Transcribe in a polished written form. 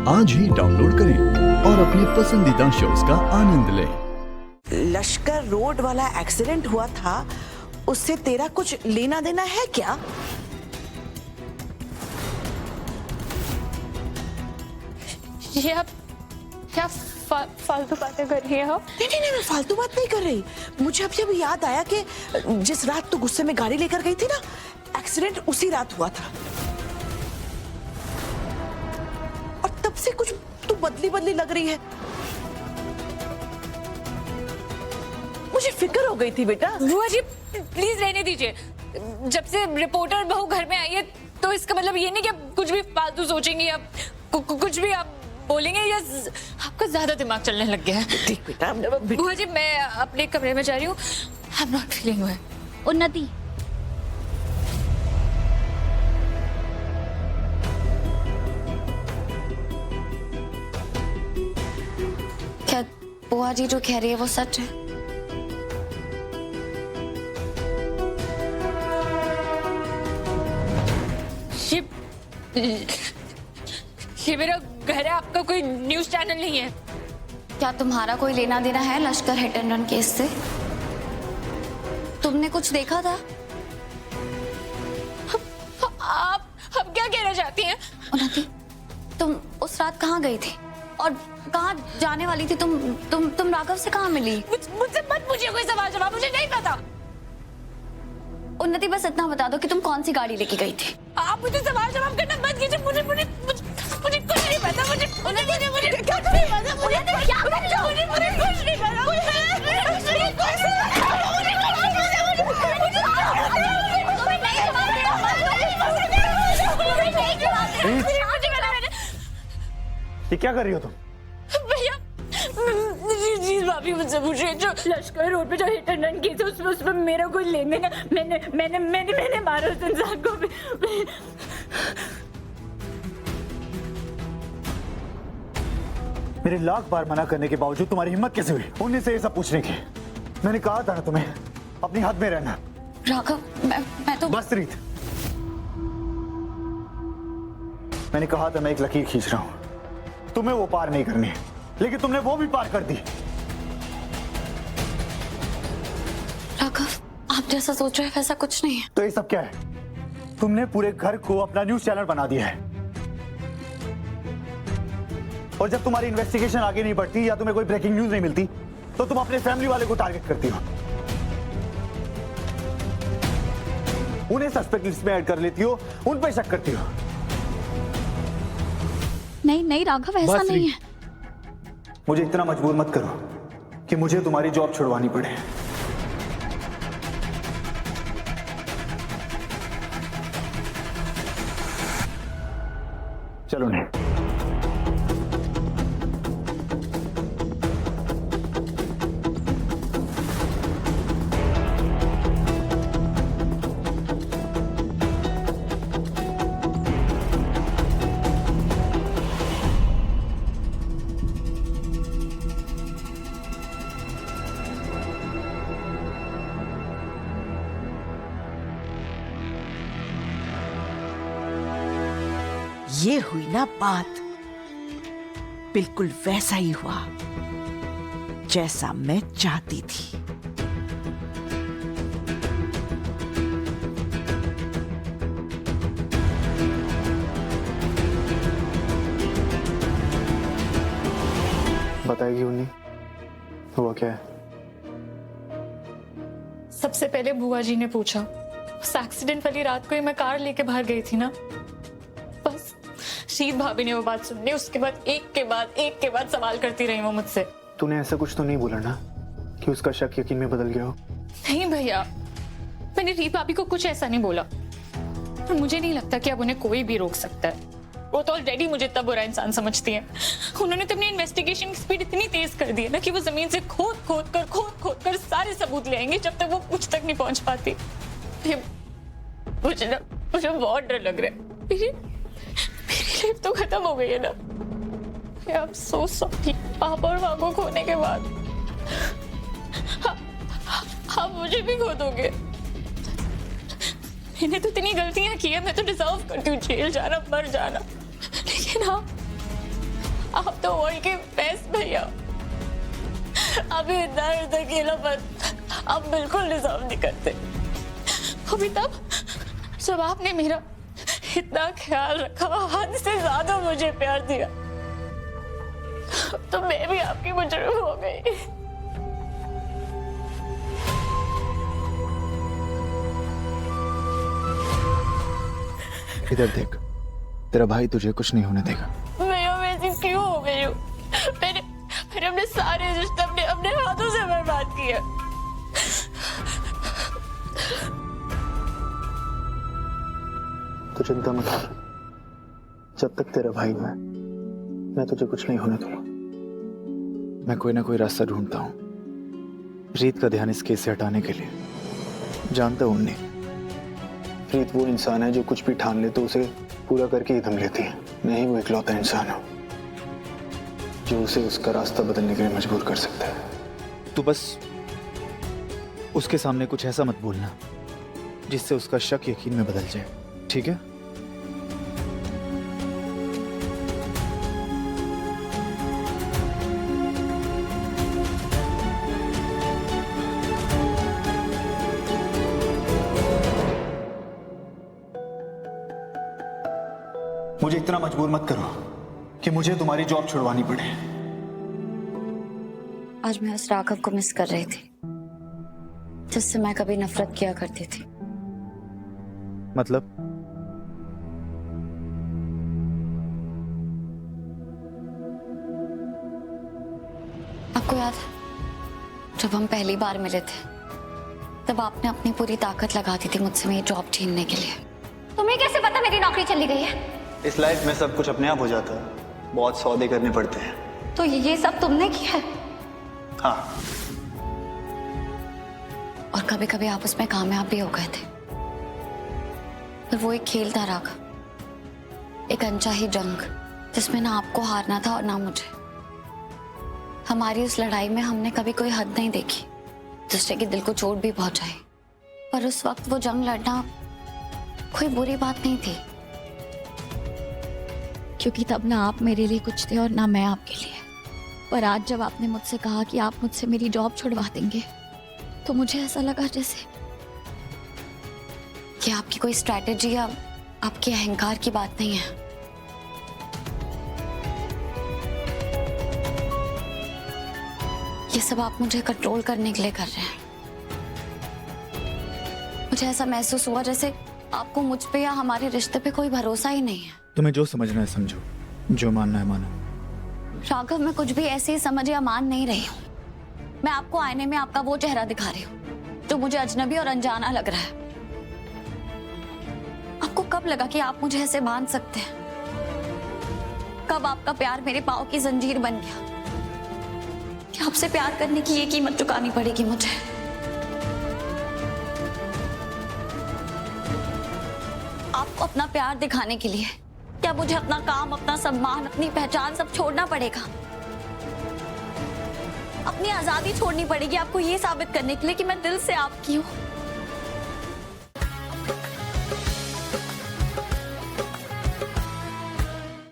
आज ही डाउनलोड करें और अपने पसंदीदा शोज का आनंद लें। लश्कर रोड वाला एक्सीडेंट हुआ था, उससे तेरा कुछ लेना देना है क्या? ये आप क्या फालतू बातें कर रही हैं आप? नहीं, मैं फालतू बात नहीं कर रही। मुझे अब जब याद आया कि जिस रात तू गुस्से में गाड़ी लेकर गई थी ना, एक्सीडेंट उसी रात हुआ था। और तब से कुछ तू बदली बदली लग रही है। मुझे फिक्र हो गई थी बेटा। बुआ जी प्लीज रहने दीजिए। जब से रिपोर्टर बहू घर में आई है तो इसका मतलब ये नहीं कि आप कुछ भी फालतू सोचेंगी, आप कुछ भी आप बोलेंगे, या आपका ज्यादा दिमाग चलने लग गया है। देख बेटा, बुआ जी मैं अपने कमरे में जा रही हूँ। I am not feeling well. उन्नति, क्या बुआ जी जो कह रही है वो सच है? ये मेरा घर है, आपका कोई न्यूज चैनल नहीं है। क्या तुम्हारा कोई लेना देना है लश्कर हिट एंड रन केस से? तुमने कुछ देखा था? आप क्या कहना चाहती हैं? उन्नति, तुम उस रात कहाँ गई थी और कहाँ जाने वाली थी? तुम राघव से कहाँ मिली? मुझसे मत पूछिए कोई सवाल जवाब, मुझे नहीं पता। उन्नति बस इतना बता दो कि तुम कौन सी गाड़ी लेके गई थी। आप मुझे सवाल जवाब करना मत कीजिए। मुझे कुछ नहीं पता। मुझे क्या नहीं पता। मुझे क्या कर रही हो? मुझे कुछ नहीं पता। ये क्या कर रही हो तुम? भैया जी भाभी मुझसे पूछिए, जो लश्कर रोड पे जो हिट एंड रन केस है उसमें मेरा कोई लेन देन है। मैंने मारा उस इंसान को। मेरे लाख बार मना करने के बावजूद तुम्हारी हिम्मत कैसे हुई उन्हीं से ये सब पूछने की? मैंने कहा था ना तुम्हें अपनी हद में रहना। राघव, मैं तो बस रीत, मैंने कहा था मैं एक लकीर खींच रहा हूं, तुम्हें वो पार नहीं करनी है, लेकिन तुमने वो भी पार कर दी। राघव, आप जैसा सोच रहे हैं वैसा कुछ नहीं है। तो ये सब क्या है? तुमने पूरे घर को अपना न्यूज चैनल बना दिया है, और जब तुम्हारी इन्वेस्टिगेशन आगे नहीं बढ़ती या तुम्हें कोई ब्रेकिंग न्यूज नहीं मिलती तो तुम अपने फैमिली वाले को टारगेट करती हो, उन्हें सस्पेक्ट लिस्ट में ऐड कर लेती हो, उन पे शक करती हो। नहीं राघव, ऐसा नहीं है। मुझे इतना मजबूर मत करो कि मुझे तुम्हारी जॉब छुड़वानी पड़े। चलो नहीं, ये हुई ना बात, बिल्कुल वैसा ही हुआ जैसा मैं चाहती थी। बताएगी उन्हीं हुआ क्या है? सबसे पहले बुआ जी ने पूछा, उस एक्सीडेंट वाली रात को ही मैं कार लेके बाहर गई थी ना। बस शीत भाभी ने वो बात सुननी, उसके बाद एक के बाद सवाल करती रही वो मुझसे। तूने ऐसा कुछ तो नहीं बोला ना कि उसका शक यकीन में बदल गया हो? नहीं भैया, मैंने रीत भाभी को कुछ ऐसा नहीं बोला, और मुझे नहीं लगता कि अब उन्हें कोई भी रोक सकता है। वो तो ऑलरेडी मुझे इतना बुरा इंसान समझती है। उन्होंने तो अपनी इन्वेस्टिगेशन की स्पीड इतनी तेज कर दी है ना कि वो जमीन से खोद कर सारे सबूत ले आएंगे जब तक वो कुछ तक नहीं पहुंच पाती। मुझे बहुत डर लग रहा है। मेरी लाइफ तो खत्म हो गई है ना। I am so sorry. पापा और माँ को खोने के बाद आप मुझे भी खो दोगे। मैंने तो इतनी गलतियां की है, मैं तो डिजर्व करती हूँ जेल जाना, मर जाना, लेकिन आप तो वर्ल्ड के बेस्ट भैया। अभी दर्द अकेलापन आप बिल्कुल डिजर्व नहीं करते। अभी तब जब आपने मेरा इतना ख्याल रखा, हद से ज्यादा मुझे प्यार दिया, तो मैं भी आपकी मुजरिम हो गई। इधर देख, तेरा भाई तुझे कुछ नहीं होने देगा। मैं ऐसी क्यों हो गई हूँ? मैंने अपने सारे रिश्ते अपने हाथों से बर्बाद किए। तो चिंता मत कर, जब तक तेरा भाई है मैं तुझे कुछ नहीं होने दूंगा। मैं कोई ना कोई रास्ता ढूंढता हूँ रीत का ध्यान इस केस से हटाने के लिए। जानता हूँ उन्हें, रीत वो इंसान है जो कुछ भी ठान ले तो उसे पूरा करके ही दम लेती है। मैं ही वो इकलौता इंसान हूँ जो उसे उसका रास्ता बदलने के लिए मजबूर कर सकता है। तू बस उसके सामने कुछ ऐसा मत बोलना जिससे उसका शक यकीन में बदल जाए, ठीक है? मुझे इतना मजबूर मत करो कि मुझे तुम्हारी जॉब छुड़वानी पड़े। आज मैं उस राघव को मिस कर रही थी जिससे मैं कभी नफरत किया करती थी। मतलब? आपको याद है जब हम पहली बार मिले थे तब आपने अपनी पूरी ताकत लगा दी थी मुझसे मेरी जॉब छीनने के लिए। तुम्हें कैसे पता मेरी नौकरी चली गई है? इस लाइफ में सब कुछ अपने आप हो जाता है, बहुत सौदे करने पड़ते हैं। तो ये सब तुमने किया है? हाँ। और कभी कभी आप उसमें कामयाब भी हो गए थे। पर वो एक खेल था राघव, एक अनचाही जंग जिसमें ना आपको हारना था और ना मुझे। हमारी उस लड़ाई में हमने कभी कोई हद नहीं देखी, दूसरे के दिल को चोट भी पहुंचाई। पर उस वक्त वो जंग लड़ना कोई बुरी बात नहीं थी, क्योंकि तब ना आप मेरे लिए कुछ थे और ना मैं आपके लिए। पर आज जब आपने मुझसे कहा कि आप मुझसे मेरी जॉब छुड़वा देंगे तो मुझे ऐसा लगा जैसे कि आपकी कोई स्ट्रैटेजी या आपके अहंकार की बात नहीं है। ये सब आप मुझे कंट्रोल करने के लिए कर रहे हैं। मुझे ऐसा महसूस हुआ जैसे आपको मुझ पे या हमारे रिश्ते पे कोई भरोसा ही नहीं है। तुम्हें जो समझना है समझो, जो मानना है मानो। राघव, मैं कुछ भी ऐसे ही समझ या मान नहीं रही हूँ। मैं आपको आईने में आपका वो चेहरा दिखा रही हूँ जो मुझे अजनबी और अनजाना लग रहा है। आपको कब लगा कि आप मुझे ऐसे बांध सकते हैं? कब आपका प्यार मेरे पाँव की जंजीर बन गया कि आपसे प्यार करने की ये कीमत चुकानी पड़ेगी मुझे? आपको अपना प्यार दिखाने के लिए क्या मुझे अपना काम, अपना सम्मान, अपनी पहचान सब छोड़ना पड़ेगा? अपनी आजादी छोड़नी पड़ेगी आपको ये साबित करने के लिए कि मैं दिल से आपकी हूँ?